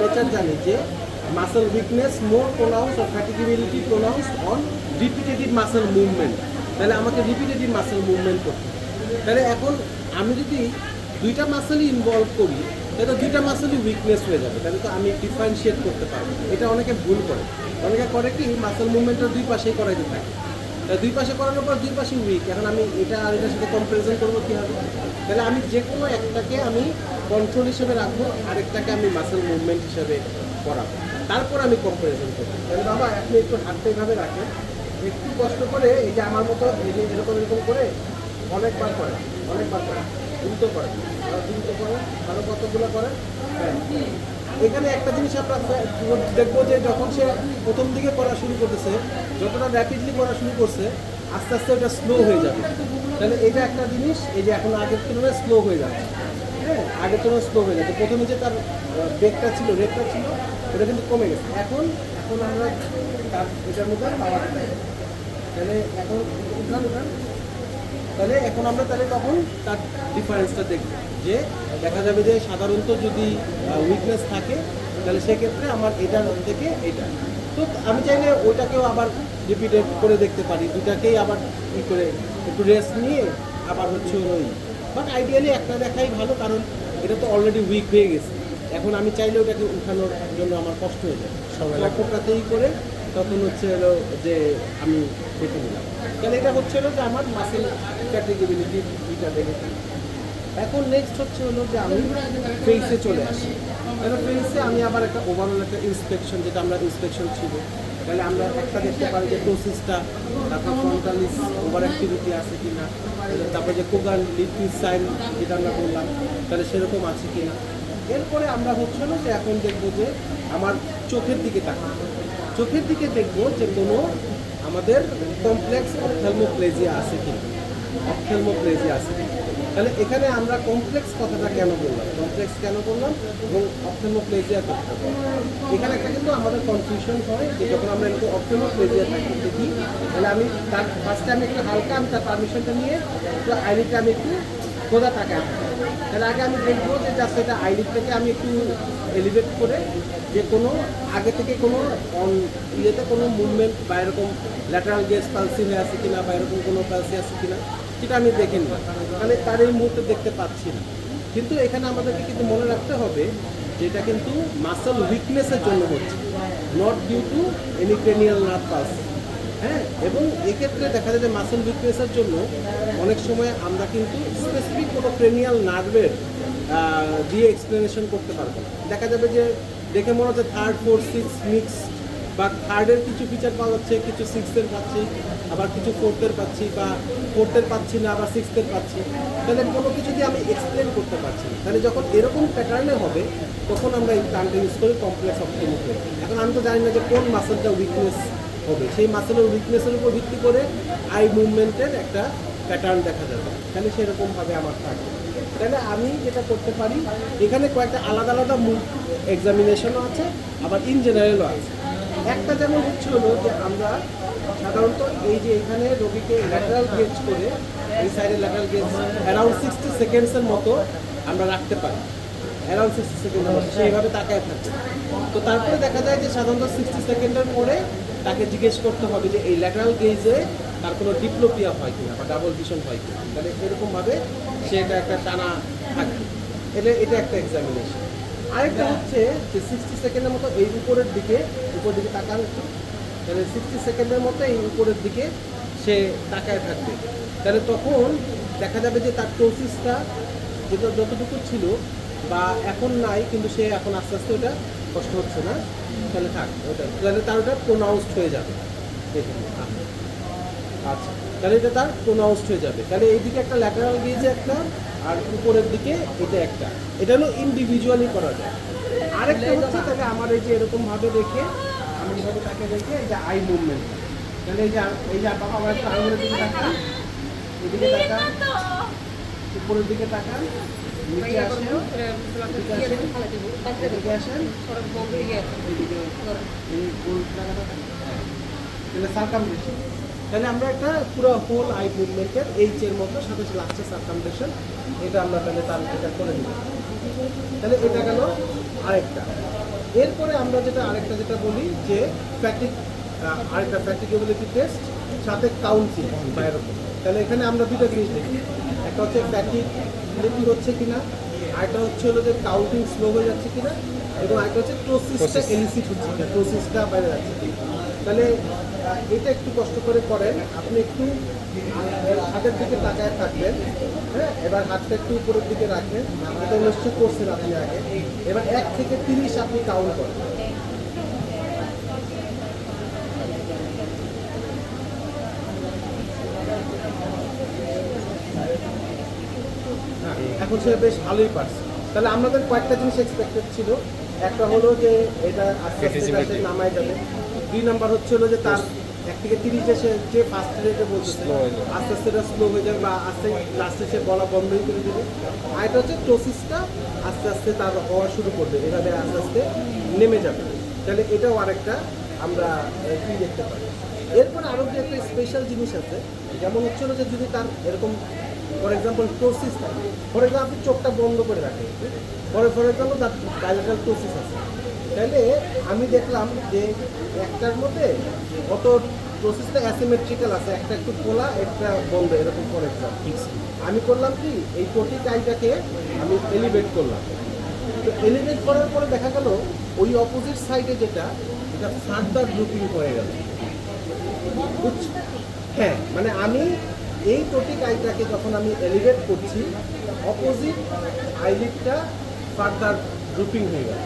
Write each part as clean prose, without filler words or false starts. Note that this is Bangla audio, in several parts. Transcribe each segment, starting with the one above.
নেচার জানি যে muscle weakness more pronouns or ফ্যাটিগেবিলিটি pronounce on repetitive muscle movement. তাহলে আমাকে রিপিটেটিভ মাসেল মুভমেন্ট করতে হবে। তাহলে এখন আমি যদি দুইটা মাসেলই ইনভলভ করি তাহলে তো দুইটা মাসেলই উইকনেস হয়ে যাবে, তাহলে তো আমি ডিফারেন্সিয়েট করতে পারবো। এটা অনেকে ভুল করে, অনেকে করে কি মাসেল মুভমেন্টটা দুই পাশেই করাইতে থাকে, দুই পাশে করানোর পর দুই পাশে উইক, এখন আমি এটা আর এটার সাথে কম্পারিজন করবো কীভাবে? তাহলে আমি যে কোনো একটাকে আমি কন্ট্রোল হিসেবে রাখবো, আরেকটাকে আমি মাসেল মুভমেন্ট হিসেবে করাবো, তারপর আমি কম্পারিজন করবো। তাহলে বাবা আপনি একটু হাতটা এইভাবে রাখেন, একটু কষ্ট করে এই যে আমার মতো এই যে এরকম এরকম করে অনেকবার করেন, অনেকবার করেন, দ্রুত করেন, আরো দ্রুত করেন, আরো কতগুলো করেন। হ্যাঁ, এখানে একটা জিনিস আমরা দেখবো যে যখন সে প্রথম দিকে করা শুরু করতেছে, যতটা র্যাপিডলি করা শুরু করছে আস্তে আস্তে ওটা স্লো হয়ে যাবে। তাহলে এটা একটা জিনিস, এই যে এখন আগের তুলনায় স্লো হয়ে যাচ্ছে। হ্যাঁ, আগের তুলনায় স্লো হয়ে যাচ্ছে। প্রথমে যে তার ব্রেকটা ছিল, রেটটা ছিল, ওটা কিন্তু কমে গেছে। এখন এখন আমরা তার এটার মধ্যে পাওয়ার পাই। তাহলে এখন উঠান, তাহলে এখন আমরা তাহলে তখন তার ডিফারেন্সটা দেখব, যে দেখা যাবে যে সাধারণত যদি উইকনেস থাকে তাহলে সেক্ষেত্রে আমার এটার থেকে এটা, তো আমি চাইলে ওইটাকেও আবার রিপিটেড করে দেখতে পারি, দুটাকেই আবার ই করে একটু রেস্ট নিয়ে আবার হচ্ছে ওই, বাট আইডিয়ালি একটা দেখাই ভালো, কারণ এটা তো অলরেডি উইক হয়ে গেছে। এখন আমি চাইলে ওটাকে উঠানোর জন্য আমার কষ্ট হয়ে যায়, অল্পটাতেই করে তখন হচ্ছে হলো যে আমি দেখে নিলাম। তাহলে এটা হচ্ছে হলো যে আমার মাসেল ফ্যাটিগেবিলিটি এটা দেখেছি। এখন নেক্সট হচ্ছে হলো যে আমি ফেসে চলে আসি। তাহলে ফেসে আমি আবার একটা ওভারঅল একটা ইন্সপেকশন, যেটা আমরা ইন্সপেকশন ছিল, তাহলে আমরা একটা দেখতে পারি যে টোসিসটা, তারপর ফ্রন্টালিস ওভার অ্যাক্টিভিটি আছে কি না, তারপরে যে কোগান লিপিড সাইন যেটা আমরা বললাম, তাহলে সেরকম আছে কি না। এরপরে আমরা হচ্ছে হলো যে এখন দেখবো যে আমার চোখের দিকে তাকাবো, চোখের দিকে দেখবো যে কোনো আমাদের কমপ্লেক্স অপথ্যালমোপ্লেজিয়া আছে কি, অপথ্যালমোপ্লেজিয়া আছে কি। তাহলে এখানে আমরা কমপ্লেক্স কথাটা কেন বললাম, কমপ্লেক্স কেন বললাম এবং অপথ্যালমোপ্লেজিয়া করতে হবে, এখানে একটা কিন্তু আমাদের কনফিউশন হয় যে যখন আমরা একটু অপথ্যালমোপ্লেজিয়া থাকি দেখি, তাহলে আমি তার ফার্স্টে আমি একটু হালকা আমি তার পারমিশনটা নিয়ে একটু আইলিডটা আমি একটু খোদা তাকাই, তাহলে আগে আমি দেখবো যে জাস্ট এটা আইলিড থেকে আমি একটু এলিভেট করে যে কোনো আগে থেকে কোনো ইয়েতে কোনো মুভমেন্ট বা এরকম ল্যাটারাল গেজ পালসি হয়ে আছে কিনা বা এরকম কোনো পালসি আছে কিনা সেটা আমি দেখে নিই, তাহলে তার এই মুহূর্তে দেখতে পাচ্ছি না। কিন্তু এখানে আমাদেরকে কিন্তু মনে রাখতে হবে যে এটা কিন্তু মাসল উইকনেসের জন্য হচ্ছে, not due to any cranial nerve palsy. হ্যাঁ, এবং এক্ষেত্রে দেখা যায় যে মাসল উইকনেসের জন্য অনেক সময় আমরা কিন্তু স্পেসিফিক কোনো ক্রেনিয়াল নার্ভের দিয়ে এক্সপ্লেনেশন করতে পারবো না। দেখা যাবে যে দেখে মনে হচ্ছে 3rd 4th 6 মিক্স, বা 3rd-এর কিছু ফিচার পাওয়া যাচ্ছে, কিছু 6th-এর পাচ্ছি, আবার কিছু 4th-এর পাচ্ছি, বা 4th-এর পাচ্ছি না আবার 6th-এর পাচ্ছি, তাহলে কোনো কিছু দিয়ে আমি এক্সপ্লেন করতে পারছি না। তাহলে যখন এরকম প্যাটার্নে হবে তখন আমরা এই টার্মটা ইউজ করি কমপ্লেক্স অপথ্যালমোপ্লেজিয়া। এখন আমি তো জানি না যে কোন মাসেলটা উইকনেস হবে, সেই মাসেলের উইকনেসের উপর ভিত্তি করে আই মুভমেন্টের একটা প্যাটার্ন দেখা যাবে, তাহলে সেরকমভাবে আমার থাকে। তাহলে আমি যেটা করতে পারি, এখানে কয়েকটা আলাদা আলাদা মুভ এক্সামিনেশনও আছে, আবার ইন জেনারেলও আছে। একটা যেমন হচ্ছে হলো যে আমরা সাধারণত এই যে এখানে রোগীকে ল্যাটারাল গেজ করে এই সাইডে ল্যাটারাল গেজ অ্যারাউন্ড 60 সেকেন্ডসের মতো আমরা রাখতে পারি, অ্যারাউন্ড 60 সেকেন্ডের মতো সেইভাবে তাকায় থাকে। তো তারপরে দেখা যায় যে সাধারণত 60 সেকেন্ডের পরে তাকে জিজ্ঞেস করতে হবে যে এই ল্যাটারাল গেজে তার কোনো ডিপ্লোপিয়া হয় কিনা বা ডাবল ভিশন হয় কিনা, তাহলে এরকমভাবে সে এটা একটা টানা থাকবে, এটা একটা এক্সামিনেশন। আরেকটা হচ্ছে যে 60 সেকেন্ডের মতো এই উপরের দিকে তাকান একটু, তাহলে 60 সেকেন্ডের মতো এই উপরের দিকে সে তাকায় থাকবে, তাহলে তখন দেখা যাবে যে তার টোসিসটা যেটা যতটুকু ছিল বা এখন নাই, কিন্তু সে এখন আস্তে আস্তে ওটা কষ্ট হচ্ছে না, তাহলে থাক ওটা, তাহলে তার ওটা প্রোনাউন্সড হয়ে যাবে। দেখুন আচ্ছা, তাহলে এটা তার প্রোনাউন্সড হয়ে যাবে। তাহলে এইদিকে একটা ল্যাটারাল গেজে একটা, আর উপরের দিকে এটা একটা, এটা হলো ইন্ডিভিজুয়ালি করা যায়। আরেকটা হচ্ছে তাহলে আমার এই যে এরকমভাবে রেখে আমি এইভাবে তাকে রেখে এই যে আই মুভমেন্ট, তাহলে এই যে বাবা আমার একটু আঙুলের দিকে তাকান, এদিকে তাকান, উপরের দিকে তাকান, নিচে আসেন, এদিকে আসেন, তাহলে সার্কামফ্লেকশন, তাহলে আমরা একটা পুরো হোল আই মুভমেন্টের এইচের মতো সাথে লাস্টে সার্কামফ্লেকশন, এটা আমরা তাহলে তার এটা করে নিব। তাহলে এটা গেল আরেকটা। এরপরে আমরা আরেকটা যেটা বলি যে ফ্যাটিক, আরেকটা ফ্যাটিকেবিলিটি টেস্ট সাথে কাউন্টিং বা এরকম। তাহলে এখানে আমরা দুটো জিনিস দেখি, একটা হচ্ছে ফ্যাটিকেবিলিটি হচ্ছে কিনা, আরেকটা হচ্ছে হলো যে কাউন্টিং স্লো হয়ে যাচ্ছে কিনা, এবং আরেকটা হচ্ছে টোসিসটা এলিসিট হচ্ছে কিনা, টোসিসটা বাইরে যাচ্ছে কিনা। তাহলে এটা একটু কষ্ট করে করেন, আপনি একটু হাতের দিকে তাকায় থাকবেন, হ্যাঁ, এবার হাতটা একটু উপরের দিকে রাখবেন, এটা নিশ্চয়ই করছেন আপনি আগে। এবার 1 থেকে 30 আপনি কাউন্ট করেন। এখন সে বেশ ভালোই পারছে। তাহলে আমাদের কয়েকটা জিনিস এক্সপেক্টেড ছিল, একটা হলো যে এটা আস্তে আস্তে নামায় যাবে, 2 নাম্বার হচ্ছে হলো যে তার 1 থেকে 30 সে যে ফার্স্ট রেটে বলতেছে আস্তে আস্তে এটা স্লো হয়ে যাবে বা আস্তে লাস্টে সে বলা বন্ধই করে দেবে। আর এটা হচ্ছে টোসিসটা আস্তে আস্তে তার হওয়া শুরু করবে, এভাবে আস্তে আস্তে নেমে যাবে। তাহলে এটাও আরেকটা আমরা কি দেখতে পারি। এরপর আরও যে একটা স্পেশাল জিনিস আছে, যেমন হচ্ছে হলো যে যদি তার এরকম ফর এক্সাম্পল টোসিস থাকে, ফর এক্সাম্পল আপনি চোখটা বন্ধ করে রাখেন, ফর এক্সাম্পল তার বাইলেটারাল টোসিস আছে, তাহলে আমি দেখলাম যে একটার মধ্যে কত টোসিসটা অ্যাসিমেট্রিক্যাল আছে, একটা একটু খোলা একটা বন্ধ এরকম। ফর এক্সাম্পল আমি করলাম কি এই টোটিক আইটাকে আমি এলিভেট করলাম, তো এলিভেট করার পরে দেখা গেল ওই অপোজিট সাইডে যেটা এটা ফার্দার গ্রুপিং হয়ে গেল। হ্যাঁ, মানে আমি এই টোটিক আইটাকে যখন আমি এলিভেট করছি, অপোজিট আইলিডটা ফার্দার গ্রুপিং হয়ে গেল।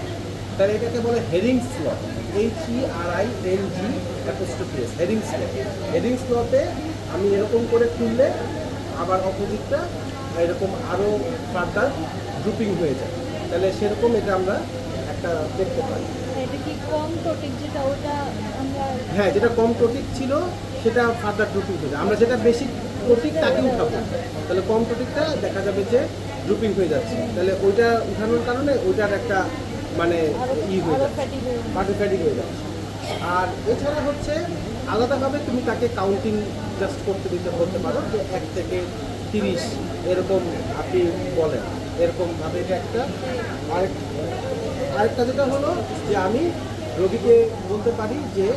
তাহলে এটাকে বলে herring slot, HERING herring slot. Herring স্লটে আমি এরকম করে খুললে আবার অপোজিটটা এরকম আরও ফার্দার গ্রুপিং হয়ে যায়। তাহলে সেরকম এটা আমরা একটা দেখতে পাই। এটা কি কম টোটিক যেটা ওটা আমরা, হ্যাঁ, যেটা কম টোটিক ছিল সেটা ফার্দার গ্রুপিং হয়ে যায়। আমরা যেটা বেশি টোটিক তাকে উঠাবো, তাহলে কম টোটিকটা দেখা যাবে যে গ্রুপিং হয়ে যাচ্ছে। তাহলে ওইটা উঠানোর কারণে ওইটার একটা মানে হয়ে যাচ্ছে, ফ্যাটিক হয়ে যাচ্ছে। আর এছাড়া হচ্ছে আলাদাভাবে তুমি তাকে কাউন্টিং জাস্ট করতে বলতে পারো যে 1 থেকে 30 এরকম আপনি বলেন, এরকমভাবে এটা একটা। আরেকটা যেটা হলো যে আমি রোগীকে বলতে পারি যে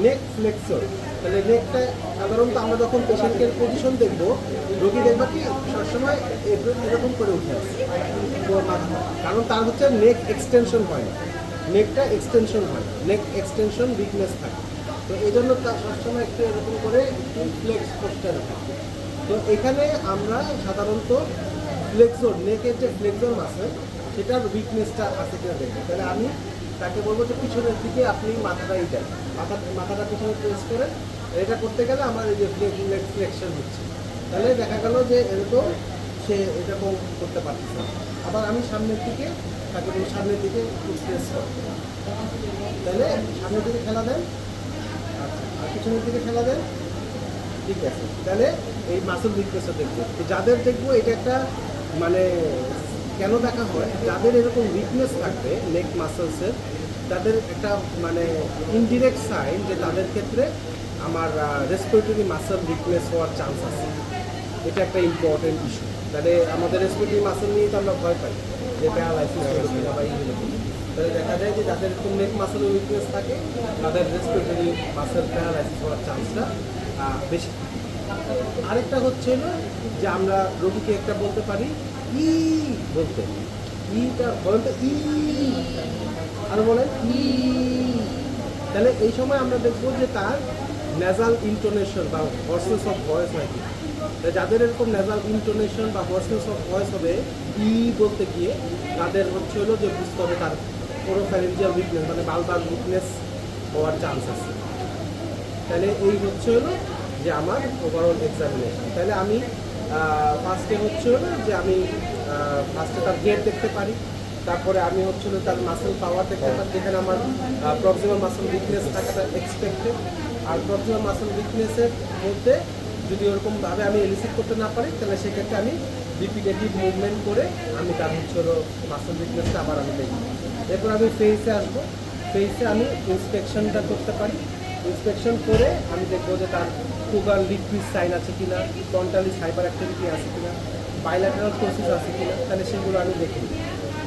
নেক ফ্লেক্সর। তাহলে নেকটা সাধারণত আমরা যখন পেশেন্টের পজিশন দেখবো, রোগী দেখবো কি সবসময় এরকম করে উঠে আসে, কারণ তার হচ্ছে নেক এক্সটেনশন হয় না, নেকটা এক্সটেনশন হয়, নেক এক্সটেনশন উইকনেস থাকে। তো এই জন্য তার সবসময় একটু এরকম করে একটু ফ্লেক্স পোস্টার থাকে। তো এখানে আমরা সাধারণত ফ্লেক্সর, নেকের যে ফ্লেক্সর মাসেল সেটার উইকনেসটা আছে কিনা দেখবো। তাহলে আমি তাকে বলবো যে পিছনের দিকে আপনি মাথাটাই দেন, মাথাটা পিছনে প্রেস করে। এটা করতে গেলে আমার এই যে ফ্লেকশন হচ্ছে, তাহলে দেখা গেল যে এরকম সে এরকম করতে পারতেছে না। আবার আমি সামনের দিকে তাকে বলি সামনের দিকে একটু প্রেস কর, তাহলে সামনের দিকে খেলা দেন, আচ্ছা, আর পিছনের দিকে খেলা দেন, ঠিক আছে। তাহলে এই মাসল উইকনেসও দেখবো, যাদের দেখবো এটা একটা মানে কেন দেখা হয়, যাদের এরকম উইকনেস থাকবে নেক মাসলসের, তাদের একটা মানে ইনডিরেক্ট সাইন যে তাদের ক্ষেত্রে আমার রেসপিরেটরি মাসল উইকনেস হওয়ার চান্স আছে। এটা একটা ইম্পর্টেন্ট ইস্যু। তাহলে আমাদের রেসপিরেটরি মাসল নিয়ে তো আমরা ভয় পাই যে প্যারালাইসিস হলো কিনা বা ইয়ে হলো। তাহলে দেখা যায় যে যাদের এরকম নেক মাসল উইকনেস থাকে তাদের রেসপিরেটরি মাসল প্যারালাইসিস হওয়ার চান্সটা বেশি। আরেকটা হচ্ছে যে আমরা রোগীকে একটা বলতে পারি ই বলতে, ইটা বলেন তো ই, আরো বলেন ই। তাহলে এই সময় আমরা দেখবো যে তার নেজাল ইন্টোনেশন বা হর্সনেস অফ ভয়েস হয় কি। যাদের এরকম নেজাল ইন্টোনেশন বা হর্সনেস অফ ভয়েস হবে ই বলতে গিয়ে, তাদের হচ্ছে হলো যে বুঝতে হবে তার ওরোফ্যারিঞ্জিয়াল উইকনেস মানে বালবার উইকনেস হওয়ার চান্স আছে। তাহলে এই হচ্ছে হলো যে আমার ওভারঅল এক্সামিনেশন। তাহলে আমি ফার্স্টে হচ্ছে হলো যে আমি ফার্স্টে তার গেট দেখতে পারি, তারপরে আমি হচ্ছে হলো তার মাসেল পাওয়ার দেখতে পারি, যেখানে আমার প্রক্সিমাল মাসেল উইকনেস থাকাটা এক্সপেক্টেড। আর প্রক্সিমাল মাসেল উইকনেসের মধ্যে যদি ওরকমভাবে আমি এলিসিট করতে না পারি, তাহলে সেক্ষেত্রে আমি রিপিটেটিভ মুভমেন্ট করে আমি তার হচ্ছে হলো মাসেল উইকনেসটা আবার আমি দেখব। এরপর আমি ফেসে আসবো, ফেসে আমি ইন্সপেকশনটা করতে পারি। ইন্সপেকশন করে আমি দেখবো যে তার সুগার লিকুইড সাইন আছে কিনা, টন্টালিস হাইপার অ্যাক্টিভিটি আছে কিনা, বাইল্যাটারাল প্রসেস আছে কিনা, তাহলে সেগুলো আমি দেখি।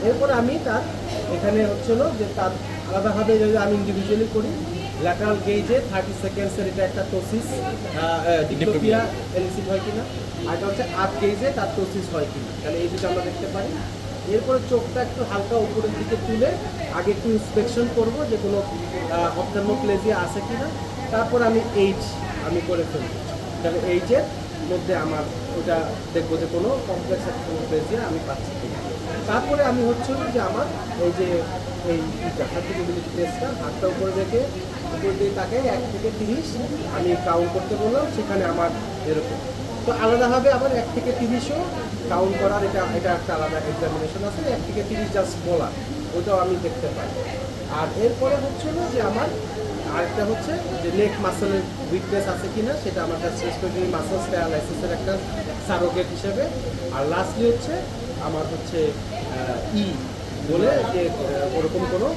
এরপরে আমি তার এখানে হচ্ছিল যে তার আলাদাভাবে যদি আমি ইন্ডিভিজুয়ালি করি, ল্যাটারাল গেজে 30 সেকেন্ডসের এটা একটা টোসিস ডিপ্লোপিয়া এলিসিট হয় কিনা, আর এটা হচ্ছে আপ গেজে তার টোসিস হয় কিনা, তাহলে এই দুটো আমরা দেখতে পারি। এরপরে চোখটা একটু হালকা উপরের দিকে তুলে আগে একটু ইন্সপেকশন করব যে কোনো অপথ্যালমোপ্লেজিয়া আছে কিনা, তারপর আমি এইচ আমি করে ফেলবো, তাহলে এইচের মধ্যে আমার ওটা দেখবো যে কোনো কমপ্লেক্স অপথ্যালমোপ্লেজিয়া আমি পাচ্ছি কিনা। তারপরে আমি হচ্ছে হলো যে আমার এই যে এই সার্টিফিকেবিলিটি টেস্টটা হাতটা উপরে রেখে উপর দিয়ে তাকে 1 থেকে 30 আমি কাউন্ট করতে বললাম, সেখানে আমার এরকম। তো আলাদাভাবে আবার 1 থেকে 30ও কাউন্ট করার এটা একটা আলাদা এক্সামিনেশন আছে, 1 থেকে 30 জাস্ট বলা, ওটাও আমি দেখতে পাই। আর এরপরে হচ্ছে হলো যে আমার আরেকটা হচ্ছে যে নেক মাসেলের উইকনেস আছে কিনা, সেটা আমার কাছে রেসপিরেটরি মাসেলস প্যারালাইসিসের একটা সারোগেট হিসেবে। আর লাস্টলি হচ্ছে আমার হচ্ছে ই বলে যে ওরকম কোনো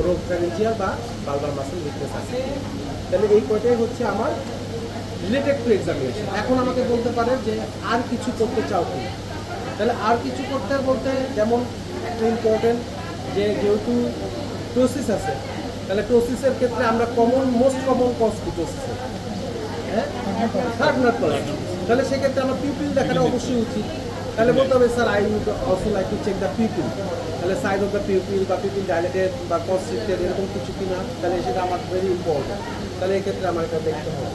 রোগ ফ্যারেঞ্জিয়াল বা বালবার মাসেল উইকনেস আছে। তাহলে এই কয়টাই হচ্ছে আমার রিলেটেড টু এক্সামিনেশন। এখন আমাকে বলতে পারে যে আর কিছু করতে চাও কি, তাহলে আর কিছু করতে বলতে যেমন একটা ইম্পর্টেন্ট যে যেহেতু টোসিস আছে, তাহলে টোসিসের ক্ষেত্রে আমরা মোস্ট কমন কজ কি টোসিসের, হ্যাঁ থার্ড নার্ভ কজ। তাহলে সেক্ষেত্রে আমার পিউপিল দেখাটা অবশ্যই উচিত। তাহলে বলতে হবে sir I would also like to check the pupil, তাহলে সাইজ অফ দ্য পিউপিল বা পিউপিল ডাইলেটেড বা কনস্ট্রিক্টেড এরকম কিছু কিনা, তাহলে সেটা আমার ভেরি ইম্পর্টেন্ট। তাহলে এই ক্ষেত্রে আমার এটা দেখতে হবে।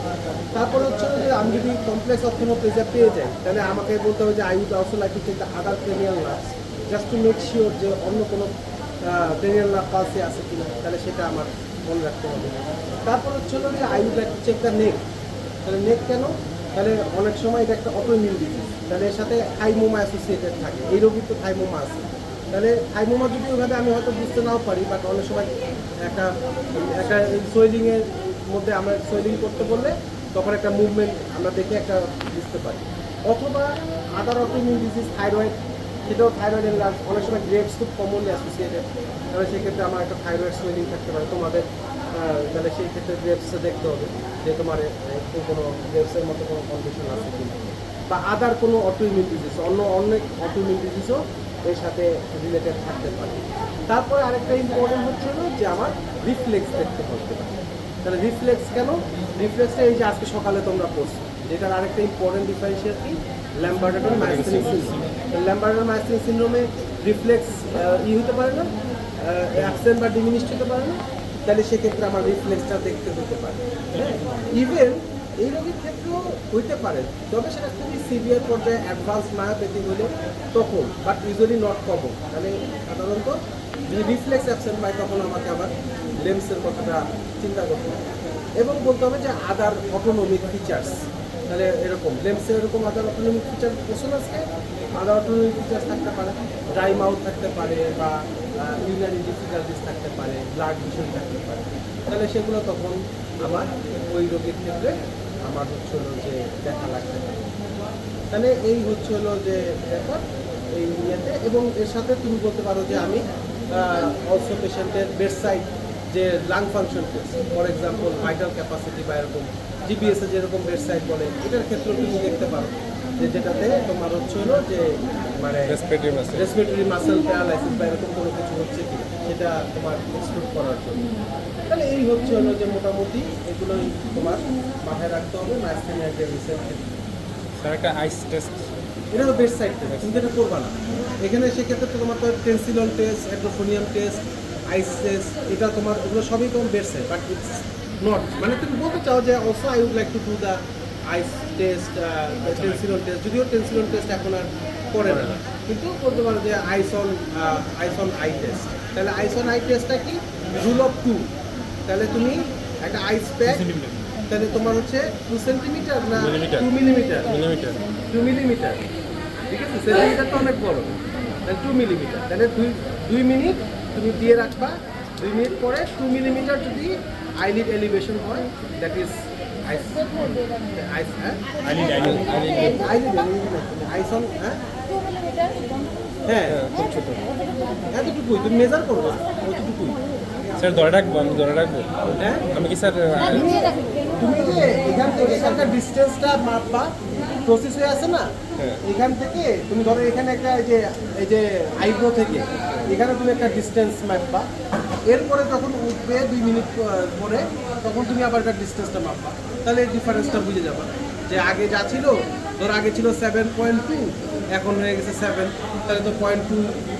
তারপর হচ্ছে যে আমি যদি কমপ্লেক্স অপথ্যালমোপ্লেজিয়া পেয়ে যাই, তাহলে আমাকে বলতে হবে যে I would also like to check the other cranial nerves just to make sure যে অন্য কোনো ক্রেনিয়াল নার্ভ পালসে আছে কিনা, তাহলে সেটা আমার মনে রাখতে হবে। তারপর হচ্ছে যে I would like to check the neck, তাহলে নেক কেন, তাহলে অনেক সময় এটা একটা অটোইমিউন ডিজিজ, তাহলে এর সাথে থাইমোমা অ্যাসোসিয়েটেড থাকে, এই রোগীর তো থাইমোমা আছে। তাহলে থাইমোমা যদি ওইভাবে আমি হয়তো বুঝতে নাও পারি, বাট অনেক সময় একটা একটা সোয়েলিংয়ের মধ্যে আমরা সোয়েলিং করতে বললে তখন একটা মুভমেন্ট আমরা দেখে একটা বুঝতে পারি। অথবা আদার অটোইমিউন ডিজিজ থাইরয়েড, সেটাও থাইরয়েড এনলার্জ, অনেক সময় গ্রেপস খুব কমনলি অ্যাসোসিয়েটেড, তাহলে সেক্ষেত্রে আমার একটা থাইরয়েড সোয়েলিং থাকতে পারে তোমাদের, তাহলে সেই ক্ষেত্রে গ্রেপসে দেখতে হবে যে তোমার কোনো গ্রেপসের মতো কোনো কন্ডিশন আছে কিনা, বা আদার কোনো অটোইমিউন ডিজিজ, অনেক অটোইমিউন ডিজিজও এর সাথে রিলেটেড থাকতে পারে। তারপরে আরেকটা ইম্পর্টেন্ট হচ্ছে যে আমার রিফ্লেক্স দেখতে হবে। তাহলে রিফ্লেক্স কেন, রিফ্লেক্সটা এই যে আজকে সকালে তোমরা পড়ছো, যেটার আরেকটা ইম্পর্টেন্ট ডিফারেন্সিয়েট কি, ল্যাম্বার্ডার মাইস্টেনিক সিনড্রোম। ল্যাম্বার্ডার মাইস্টেনিক সিনড্রোমে রিফ্লেক্স হতে পারে না, অ্যাবসেন্ট বা ডিমিনিশড হতে পারে না, তাহলে সেক্ষেত্রে আমার রিফ্লেক্সটা দেখতে হতে পারে। হ্যাঁ, ইভেন এই রোগীর ক্ষেত্রেও হইতে পারে, তবে সেটা খুবই সিভিয়ার পর্যায়ে অ্যাডভান্স মায়োপ্যাথি হলে তখন, বাট ইউজুয়ালি নট কমন। তাহলে সাধারণত যদি রিফ্লেক্স অ্যাবসেন্ট পাই তখন আমাকে আবার লেন্সের কথাটা চিন্তা করতে হবে, এবং বলতে হবে যে আদার অটোনমিক ফিচার্স, তাহলে এরকম লেন্সের এরকম আদার অটোনমিক ফিচার কোশ্চেন আসছে, আদার অটোনমিক ফিচার্স থাকতে পারে, ড্রাই মাউথ থাকতে পারে, বা ইউরিনারি ডিফিকাল্টিস থাকতে পারে, ব্লাড ভিশন থাকতে পারে, তাহলে সেগুলো তখন আবার ওই রোগীর ক্ষেত্রে আমার হচ্ছে হলো যে দেখা লাগতে পারে। তাহলে এই হচ্ছে হলো যে ব্যাপার এই ইয়েতে। এবং এর সাথে তুমি বলতে পারো যে আমি অলসো পেশেন্টের বেডসাইড যে lung function test, for example vital capacity বা এরকম জিপিএসে যেরকম বেডসাইড বলে, এটার ক্ষেত্রেও তুমি দেখতে পারো যে যেটাতে তোমার হচ্ছে হলো যে মানে রেসপিরেটরি মাসেল প্যারালাইসিস বা এরকম কোনো কিছু হচ্ছে কি সেটা তোমার এক্সক্লুড করার জন্য। তাহলে এই হচ্ছে হলো যে মোটামুটি এগুলোই তোমার মাথায় রাখতে হবে মাইস্টেনিয়া গ্রেভিসের ক্ষেত্রে। স্যার একটা আইস টেস্ট, এটা তো বেস্ট সাইড টেস্ট, তুমি এটা করবা না এখানে, সেক্ষেত্রে তো তোমার তো Tensilon test, edrophonium test, ice test, এটা তোমার এগুলো সবই তোমার bedside, but it's not, মানে তুমি বলতে চাও যে also I would like to do the ice test, Tensilon test, যদিও টেনসিলন টেস্ট এখন আর করে না, কিন্তু বলতে পারো যে আইস অন আই টেস্ট। তাহলে আইস অন আই টেস্টটা কি, রুল অফ 2, তাহলে তুমি একটা আইস প্যাক, তাহলে তোমার হচ্ছে 2 সেন্টিমিটার না 2 মিলিমিটার, 2 মিলিমিটার, ঠিক আছে, সেন্টিমিটার তো অনেক বড়, তাহলে 2 মিলিমিটার, তাহলে 2 মিনিট তুমি দিয়ে রাখবা, 2 মিনিট পরে 2 মিলিমিটার যদি আইলিড এলিভেশন হয়, দ্যাট ইজ আইস, আইস, হ্যাঁ আইলিড আইস অন, হ্যাঁ 2 মিলিমিটার হ্যাঁ খুব ছোট, এতটুকুই তুমি মেজার করবা, অতটুকুই। স্যার ধরে রাখবো, আমি ধরে রাখবো, হ্যাঁ আমি কি স্যার তুমি যে এখান থেকে এখানকার ডিস্টেন্সটা মাপবা, প্রসেস হয়ে আছে না, হ্যাঁ। এখান থেকে তুমি ধরো এখানে একটা এই যে আইব্রো থেকে এখানে তুমি একটা ডিস্টেন্স মাপবা, এরপরে যখন উঠবে 2 মিনিট পরে তখন তুমি আবার একটা ডিস্টেন্সটা মাপবা, তাহলে এই ডিফারেন্সটা বুঝে যাবা যে আগে যা ছিল, ধর আগে ছিল 7.2, এখন হয়ে গেছে 7, তাহলে তো 0.2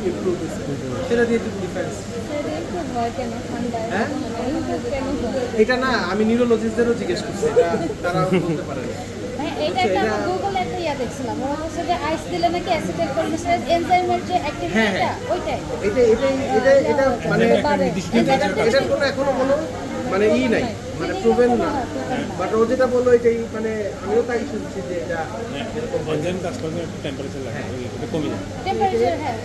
ইমপ্রুভ হয়েছে, সেটা দিয়ে ডিফারেন্স। সেটা একটু হয় কেন ঠান্ডায়? হ্যাঁ? improve কেন হয়? এটা না আমি নিউরোলজিস্টদেরও জিজ্ঞেস করছি, এটা তারা বলতে পারে না। হ্যাঁ, এটা একটা এটা- আমি গুগলে একটা ইয়া দেখছিলাম, ওরা বলছে যে আইস দিলে নাকি অ্যাসিটাইল কোলিনেসারেজ এনজাইমের যে হ্যাঁ, অ্যাক্টিভিটিটা হ্যাঁ। ওইটাই এটা মানে বাড়ে। এটার কোনো এখনো কোনো মানে নাই, মানে প্রুভেন না, বাট ও যেটা বললো এটাই, মানে আমিও তাই শুনছি যে এটা এরকম হয়। এনজাইম কাজ করলে টেম্পারেচার লাগে, ওটা কমে যায়। টেম্পারেচার, হ্যাঁ